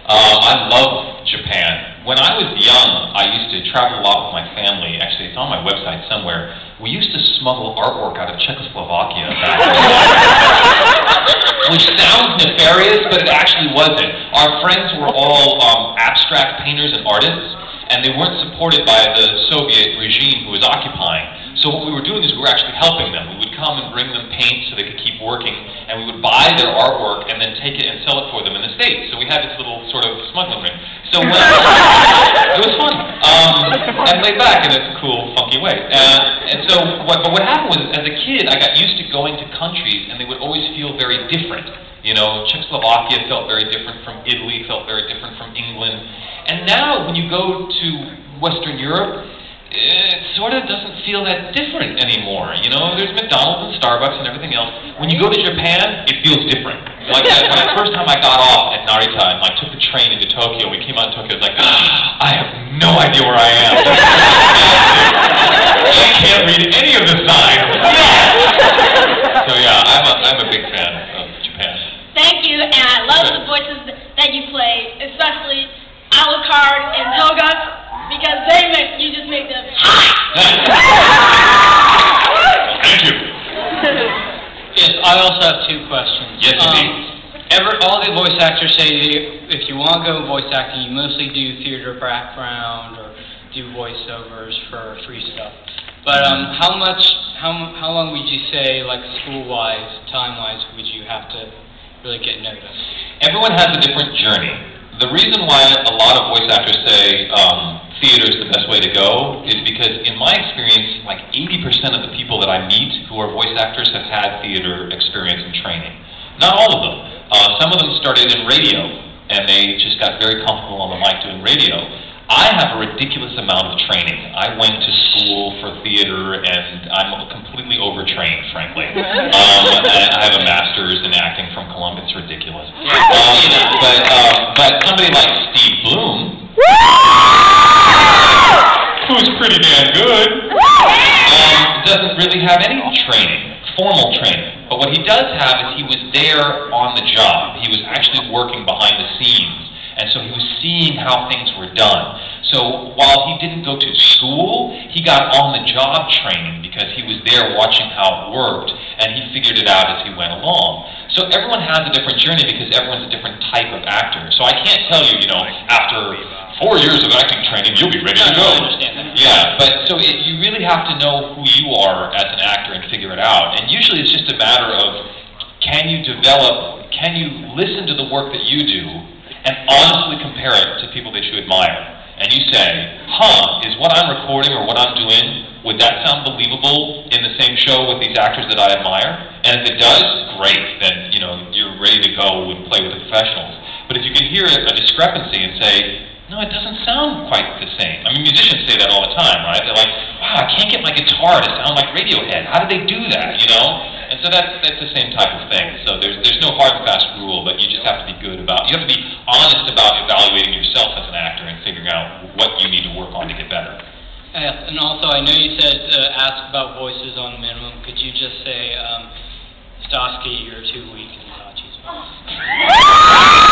I love Japan. When I was young, I used to travel a lot with my family. Actually, it's on my website somewhere. We used to smuggle artwork out of Czechoslovakia back then. Which sounds nefarious, but it actually wasn't. Our friends were all abstract painters and artists, and they weren't supported by the Soviet regime who was occupying. So what we were doing is we were actually helping them. We would come and bring them paint so they could keep working, and we would buy their artwork and then take it and sell it for them in the States. So we had this little sort of smuggling ring. So it was fun, and laid back in a cool, funky way. But what happened was, as a kid, I got used to going to countries, and they would always feel very different. You know, Czechoslovakia felt very different from Italy, felt very different from England. And now, when you go to Western Europe, it sort of doesn't feel that different anymore. You know, there's McDonald's and Starbucks and everything else. When you go to Japan, it feels different. Like when the first time I got off at Narita and I took the train into Tokyo, we came out of Tokyo, I was like, I have no idea where I am. I can't read any of the signs. So yeah, I'm a big fan of Japan. Thank you, and I love the voices that you play, especially Alucard and Toga, because you just make them Thank you. Yes, I also have two questions. Yes, indeed. All the voice actors say if you want to go voice acting, you mostly do theater background or do voiceovers for free stuff. But how long would you say, like school-wise, time-wise, would you have to really get noticed? Everyone has a different journey. The reason why a lot of voice actors say theater is the best way to go is because, in my experience, like 80% of the people that I meet who are voice actors have had theater experience and training. Not all of them. Some of them started in radio, and they just got very comfortable on the mic doing radio. I have a ridiculous amount of training. I went to school for theater, and I'm completely overtrained, frankly. And I have a master's in acting from Columbia. It's ridiculous. But somebody like Steve Blum, who's pretty damn good, doesn't really have any training, formal training. But what he does have is he was there on the job. He was actually working behind the scenes. And so he was seeing how things were done. So while he didn't go to school, he got on-the-job training because he was there watching how it worked, and he figured it out as he went along. So everyone has a different journey because everyone's a different type of actor. So I can't tell you, after 4 years of acting training, you'll be ready to go. Yeah, but so you really have to know who you are as an actor and figure it out. And usually it's just a matter of, can you listen to the work that you do and honestly compare it to people that you admire? And you say, is what I'm recording or what I'm doing, would that sound believable in the same show with these actors that I admire? And if it does, great, then you're ready to go and play with the professionals. But if you can hear a discrepancy and say, no, it doesn't sound quite the same. I mean, musicians say that all the time, right? They're like, wow, I can't get my guitar to sound like Radiohead. How do they do that, And so that's the same type of thing. So there's no hard and fast rule, but you just have to be you have to be honest about evaluating yourself as an actor and figuring out what you need to work on to get better. And also, I know you said ask about voices on minimum. Could you just say, Stosky, you're too weak in Sachi's voice?